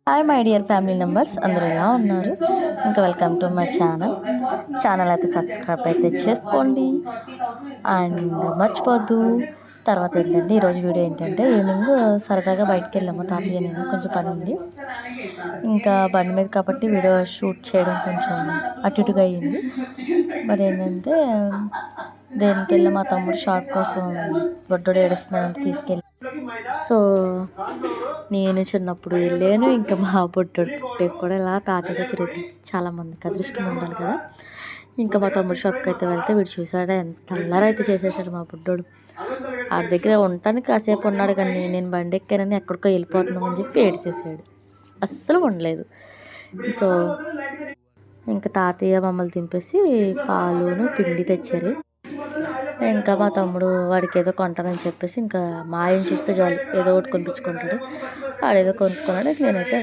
Hi my dear family members, అందరూ ఎలా ఉన్నారు? ఇంకా వెల్కమ్ టు మై ఛానల్ అయితే సబ్స్క్రైబ్ అయితే చేసుకోండి అండ్ మర్చిపోద్దు. తర్వాత ఏంటంటే ఈరోజు వీడియో ఏంటంటే ఈవినింగ్ సరదాగా బయటకు వెళ్ళాము తాతయ్య నేను, కొంచెం పని ఉంది ఇంకా బండి మీద కాబట్టి వీడియో షూట్ చేయడం కొంచెం అటు ఇటుగా అయ్యింది. మరి ఏంటంటే దేనికి వెళ్ళి మా తమ్ముడు షాప్ కోసం బొడ్డోడు ఏడుస్తున్నాడంటే తీసుకెళ్ళి, సో నేను చిన్నప్పుడు వెళ్ళాను. ఇంకా మా బొడ్డోడు పుట్టేకి కూడా ఇలా తాతయ్యగా తిరుగుతుంది. చాలామందికి అదృష్టం ఉండాలి కదా. ఇంకా మా తమ్ముడు షాప్కి అయితే వెళ్తే వీడు చూసాడా ఎంత అల్లరైతే చేసేసాడు మా బుడ్డోడు. ఆడి దగ్గర ఉండటానికి కాసేపు ఉన్నాడు కానీ నేను బండి ఎక్కానని ఎక్కడికో వెళ్ళిపోతున్నామని చెప్పి ఏడ్చేసాడు, అస్సలు ఉండలేదు. సో ఇంకా తాతయ్య మమ్మల్ని దింపేసి పాలును పిండి తెచ్చారు. ఇంకా మా తమ్ముడు వాడికి ఏదో కొంటానని చెప్పేసి ఇంకా మా ఆయన చూస్తే చాలు ఏదో ఒకటి కొనిపించుకుంటాడు. వాడేదో కొనుక్కున్నాడు. నేనైతే